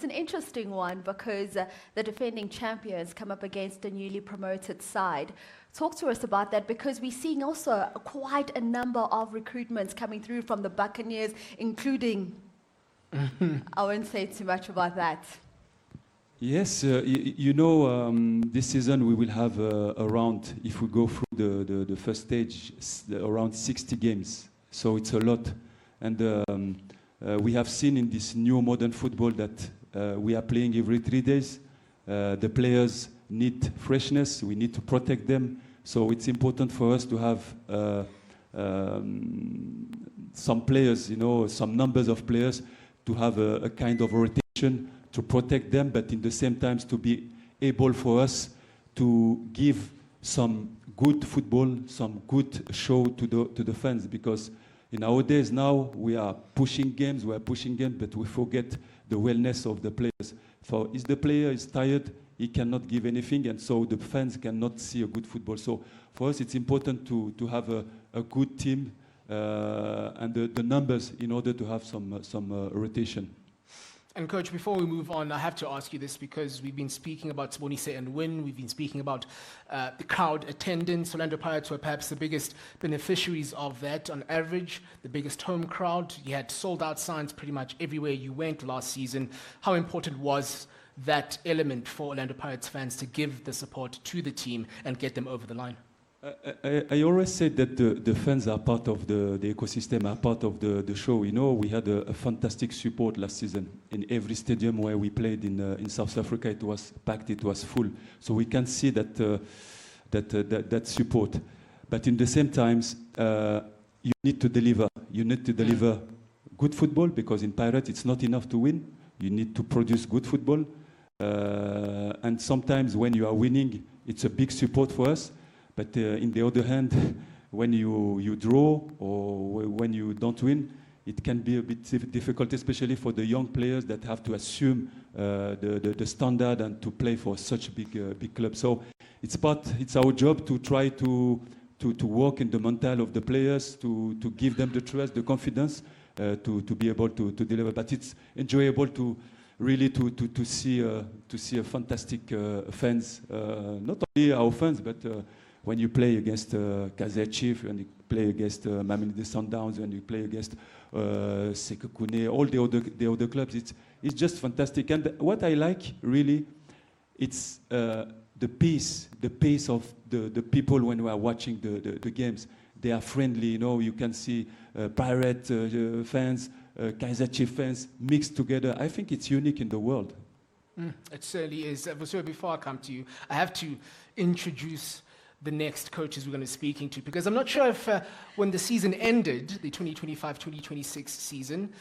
It's an interesting one because the defending champions come up against a newly promoted side. Talk to us about that, because we're seeing also quite a number of recruitments coming through from the Buccaneers, including, I won't say too much about that. Yes, this season we will have around, if we go through the first stage, around 60 games. So it's a lot. And we have seen in this new modern football that we are playing every 3 days. The players need freshness. We need to protect them. So it's important for us to have some players, some numbers of players, to have a kind of rotation to protect them, but in the same time to be able for us to give some good football, some good show to the fans, because in our days now we are pushing games, but we forget the wellness of the players. For if the player is tired, he cannot give anything, and so the fans cannot see a good football. So for us it's important to have a good team and the numbers in order to have some rotation. And Coach, before we move on, I have to ask you this, because we've been speaking about Sibonise and Win, we've been speaking about the crowd attendance. Orlando Pirates were perhaps the biggest beneficiaries of that on average, the biggest home crowd. You had sold out signs pretty much everywhere you went last season. How important was that element for Orlando Pirates fans to give the support to the team and get them over the line? I always said that the fans are part of the ecosystem, are part of the show. We had a fantastic support last season. In every stadium where we played in South Africa, it was packed, it was full. So we can see that support. But in the same times, you need to deliver. You need to deliver good football, because in Pirates it's not enough to win. You need to produce good football. And sometimes when you are winning, it's a big support for us. But in the other hand, when you draw or when you don't win, it can be a bit difficult, especially for the young players that have to assume the standard and to play for such big clubs. So it's our job to try to work in the mental of the players, to give them the trust, the confidence, to be able to deliver. But it's enjoyable to really to see a fantastic fans, not only our fans, but when you play against Kaizer Chiefs, when you play against Mamelodi Sundowns, when you play against Sekhukhune, all the other clubs, it's just fantastic. And what I like really, it's the pace of the people when we are watching the games. They are friendly, you can see Pirate fans, Kaizer Chiefs fans mixed together. I think it's unique in the world. It certainly is. So before I come to you, I have to introduce the next coaches we're going to be speaking to, because I'm not sure if when the season ended, the 2025-2026 season,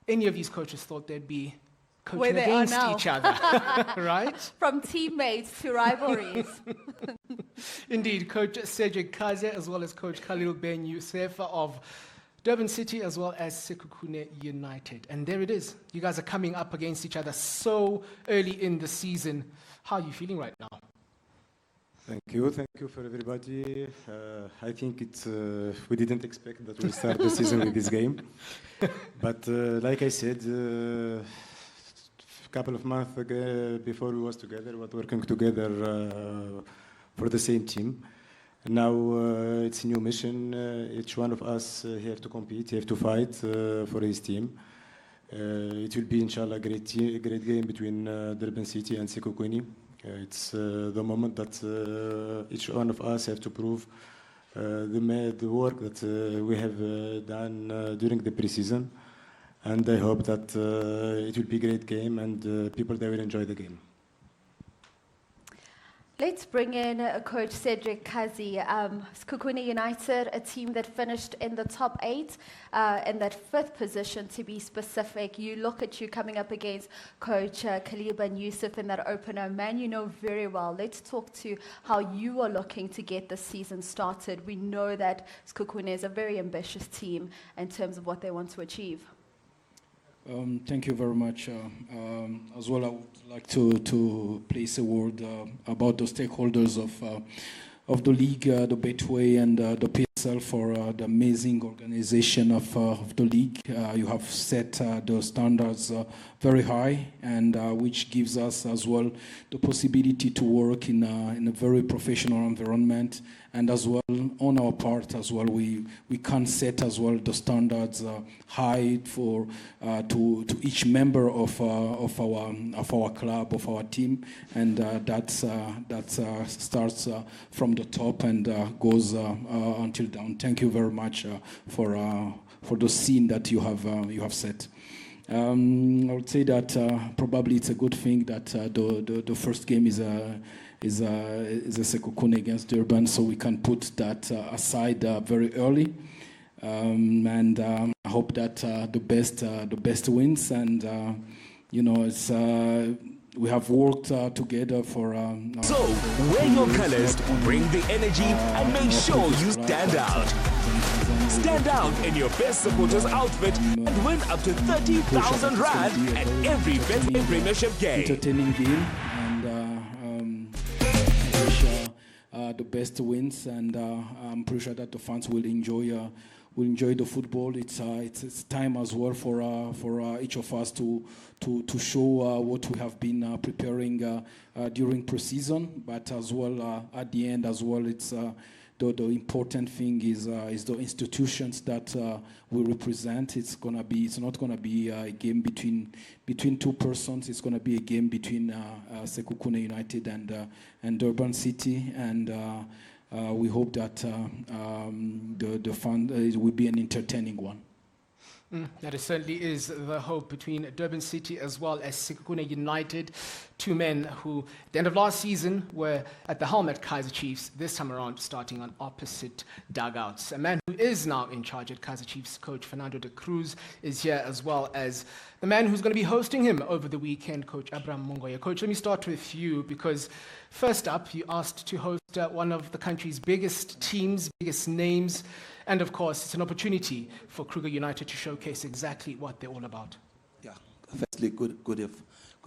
any of these coaches thought they'd be coaching against each other, right? From teammates to rivalries. Indeed, Coach Cedric Kaizer as well as Coach Khalil Ben Youssef of Durban City as well as Sekhukhune United. And there it is. You guys are coming up against each other so early in the season. How are you feeling right now? Thank you for everybody. I think we didn't expect that we'll start the season with this game. But like I said, a couple of months ago, before we was together, we were working together for the same team. Now it's a new mission. Each one of us have to compete, have to fight for his team. It will be, inshallah, a great game between Durban City and Sekhukhune. It's the moment that each one of us have to prove the work that we have done during the pre-season, and I hope that it will be a great game and people they will enjoy the game. Let's bring in Coach Cedric Kaizer. Sekhukhune United, a team that finished in the top 8, in that 5th position to be specific. You look at you coming up against Coach Khalil Ben Youssef in that opener, man you know very well. Let's talk to how you are looking to get the season started. We know that Sekhukhune is a very ambitious team in terms of what they want to achieve. Thank you very much. As well, I would like to place a word about the stakeholders of the league, the Betway and the PSL PSL for the amazing organization of the league. You have set the standards very high, and which gives us as well the possibility to work in a very professional environment. And as well, on our part as well, we can set as well the standards high for to each member of our club, of our team, and that starts from the top and goes until down. Thank you very much for the scene that you have set. I would say that probably it's a good thing that the first game is a Sekhukhune against Durban, so we can put that aside very early, and I hope that the best wins, and it's we have worked together for. So wear your colors, bring the energy, and make sure you stand out. Stand out in your best supporters outfit and win up to 30,000 rand at every Betway Premiership game. Entertaining game, and the best wins, and I'm pretty sure that the fans will enjoy the football. It's time as well for each of us to show what we have been preparing during pre-season, but as well at the end as well, it's the important thing is the institutions that we represent. It's not gonna be a game between two persons. It's gonna be a game between Sekhukhune United and Durban City, and we hope that the fun it will be an entertaining one. That certainly is the hope between Durban City as well as Sekhukhune United, two men who, at the end of last season, were at the helm at Kaizer Chiefs, this time around starting on opposite dugouts. A man who is now in charge at Kaizer Chiefs, Coach Fernando de Cruz, is here, as well as the man who's going to be hosting him over the weekend, Coach Abraham Mongoya. Coach, let me start with you, because first up, you asked to host one of the country's biggest teams, biggest names, and of course, it's an opportunity for Kruger United to showcase exactly what they're all about. Yeah, firstly, good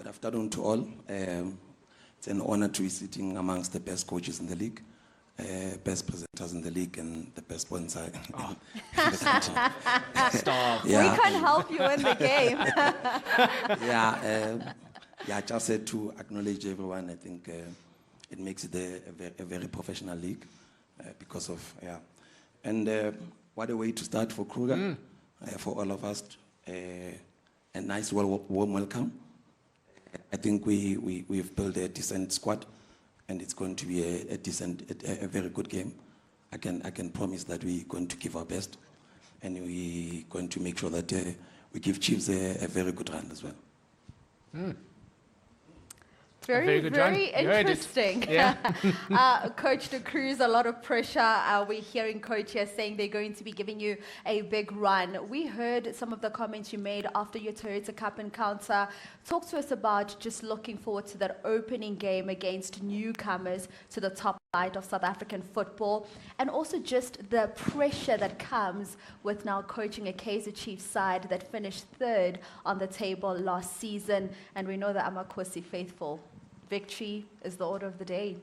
afternoon to all. It's an honor to be sitting amongst the best coaches in the league, best presenters in the league, and the best sponsor in the country. Stop. Yeah. We can't help you in the game. I just said to acknowledge everyone. I think it makes it a very professional league because of, And what a way to start for Kruger, for all of us. A nice, warm welcome. I think we've built a decent squad, and it's going to be a very good game. I can promise that we're going to give our best, and we're going to make sure that we give Chiefs a very good run as well. Very run. interesting. Yeah. Coach De Cruz, a lot of pressure. We're hearing Coach here saying they're going to be giving you a big run. We heard some of the comments you made after your Toyota Cup encounter. Talk to us about just looking forward to that opening game against newcomers to the top flight of South African football, and also just the pressure that comes with now coaching a Kaizer Chiefs side that finished third on the table last season, and we know the Amakosi faithful. Victory is the order of the day.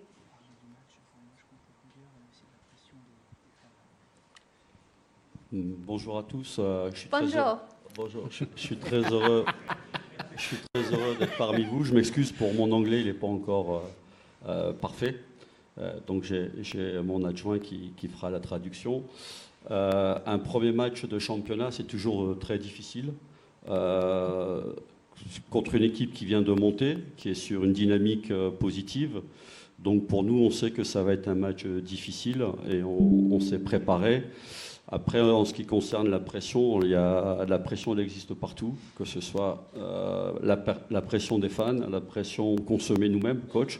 Bonjour à tous. Je suis très heureux d'être parmi vous. Je m'excuse pour mon anglais, il n'est pas encore parfait. Donc j'ai mon adjoint qui fera la traduction. Un premier match de championnat, c'est toujours très difficile. Contre une équipe qui vient de monter, qui est sur une dynamique positive. Donc pour nous, on sait que ça va être un match difficile et on s'est préparé. Après, en ce qui concerne la pression, la pression elle existe partout, que ce soit la pression des fans, la pression qu'on se met nous-mêmes, coach,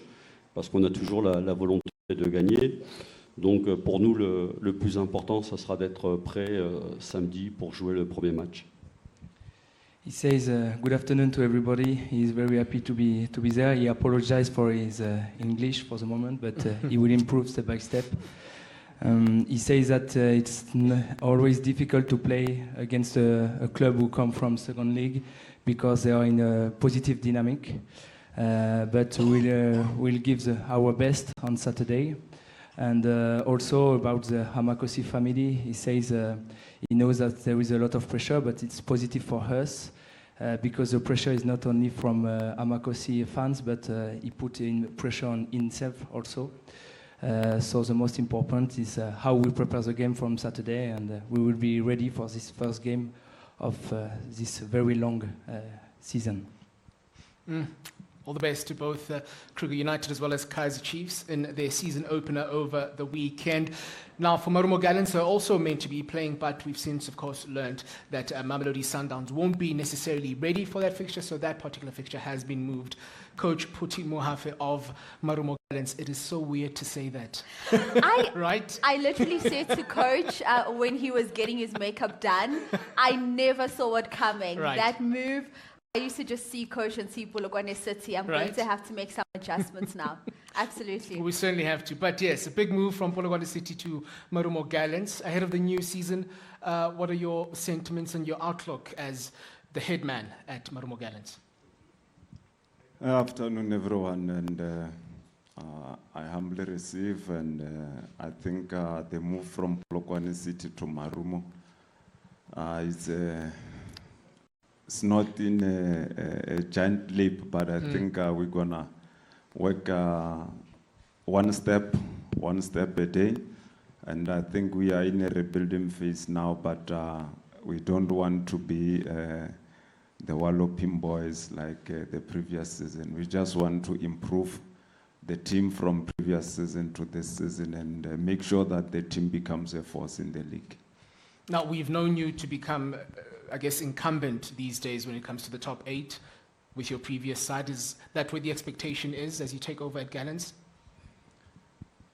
parce qu'on a toujours la volonté de gagner. Donc pour nous, le plus important, ça sera d'être prêt samedi pour jouer le premier match. He says, good afternoon to everybody. He's very happy to be there. He apologized for his English for the moment, but he will improve step by step. He says that it's always difficult to play against a club who come from second league because they are in a positive dynamic. But we'll give our best on Saturday. And also about the Hamakosi family, he says he knows that there is a lot of pressure, but it's positive for us because the pressure is not only from Hamakosi fans, but he put in pressure on himself also. So the most important is how we prepare the game from Saturday, and we will be ready for this first game of this very long season. All the best to both Kruger United as well as Kaizer Chiefs in their season opener over the weekend. Now, for Marumo Gallants, they're also meant to be playing, but we've since, of course, learned that Mamelodi Sundowns won't be necessarily ready for that fixture, so that particular fixture has been moved. Coach Puti Mohafe of Marumo Gallants, it is so weird to say that. Right? I literally said to Coach when he was getting his makeup done, I never saw it coming. Right. That move, I used to just see Coach and see Polokwane City. I'm going to have to make some adjustments now. Absolutely. We certainly have to. But yes, a big move from Polokwane City to Marumo Gallants. Ahead of the new season, what are your sentiments and your outlook as the head man at Marumo Gallants? Afternoon, everyone, and I humbly receive, and I think the move from Polokwane City to Marumo it's not in a giant leap, but I think we're gonna work one step a day, and I think we are in a rebuilding phase now, but we don't want to be the walloping boys like the previous season. We just want to improve the team from previous season to this season and make sure that the team becomes a force in the league. Now, we've known you to become, I guess, incumbent these days when it comes to the top 8 with your previous side. Is that where the expectation is as you take over at Gallants?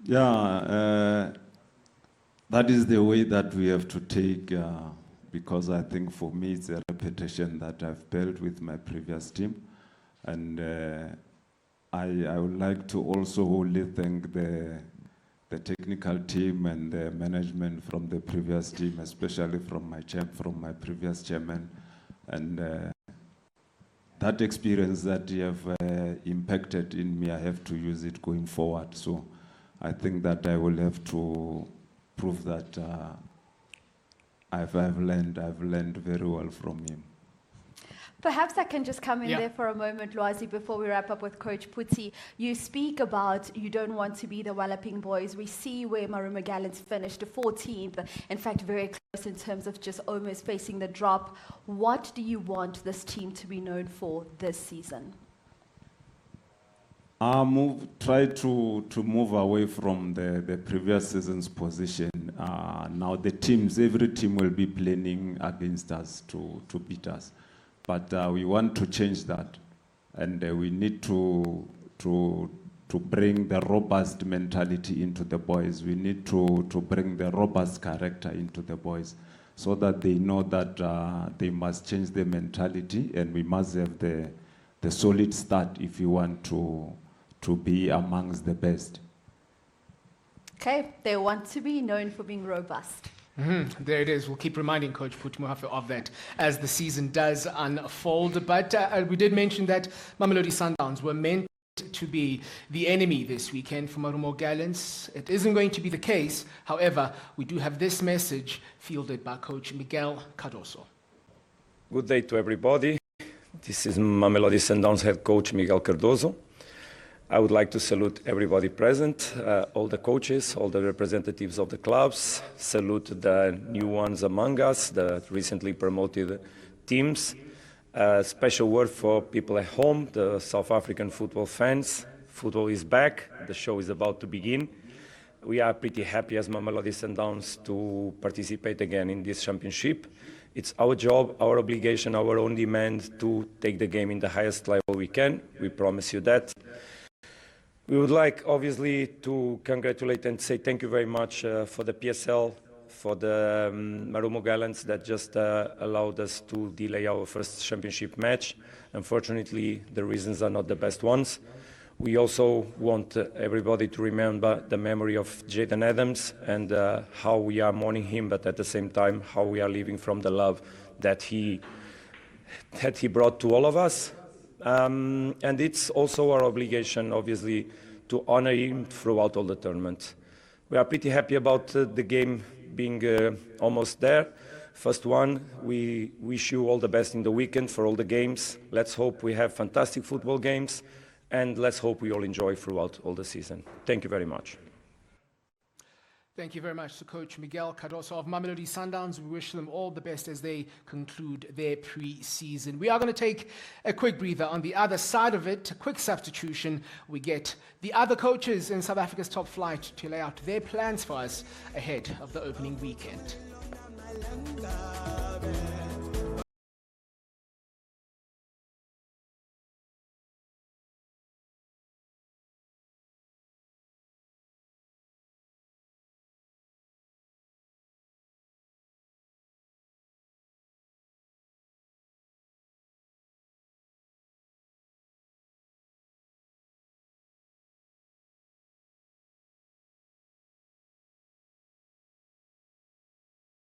Yeah, that is the way that we have to take, because I think for me it's a reputation that I've built with my previous team. And I would like to also wholly thank the technical team and the management from the previous team, especially from my previous chairman, and that experience that you have impacted in me, I have to use it going forward. So I think that I will have to prove that I've learned very well from him. Perhaps I can just come in there for a moment, Lwazi, before we wrap up with Coach Puti. You speak about you don't want to be the walloping boys. We see where Marumo Gallants finished 14th, in fact, very close in terms of just almost facing the drop. What do you want this team to be known for this season? Try to move away from the previous season's position. Now every team will be playing against us to beat us. But we want to change that, and we need to bring the robust mentality into the boys. We need to bring the robust character into the boys, so that they know that they must change their mentality, and we must have the solid start if you want to be amongst the best. Okay, they want to be known for being robust. There it is. We'll keep reminding Coach Puti of that as the season does unfold. But we did mention that Mamelodi Sundowns were meant to be the enemy this weekend for Marumo Gallants. It isn't going to be the case. However, we do have this message fielded by Coach Miguel Cardoso. Good day to everybody. This is Mamelodi Sundowns head coach Miguel Cardoso. I would like to salute everybody present, all the coaches, all the representatives of the clubs, salute the new ones among us, the recently promoted teams. Special word for people at home, the South African football fans. Football is back, the show is about to begin. We are pretty happy as Mamelodi Sundowns to participate again in this championship. It's our job, our obligation, our own demand to take the game in the highest level we can. We promise you that. We would like, obviously, to congratulate and say thank you very much for the PSL, for the Marumo Gallants that just allowed us to delay our first championship match. Unfortunately, the reasons are not the best ones. We also want everybody to remember the memory of Jaden Adams and how we are mourning him, but at the same time, how we are living from the love that he brought to all of us. And it's also our obligation, obviously, to honor him throughout all the tournament. we are pretty happy about the game being almost there. First one, we wish you all the best in the weekend for all the games. Let's hope we have fantastic football games, and let's hope we all enjoy throughout all the season. Thank you very much. Thank you very much to Coach Miguel Cardoso of Mamelodi Sundowns. We wish them all the best as they conclude their pre-season. We are going to take a quick breather. On the other side of it, a quick substitution. We get the other coaches in South Africa's top flight to lay out their plans for us ahead of the opening weekend.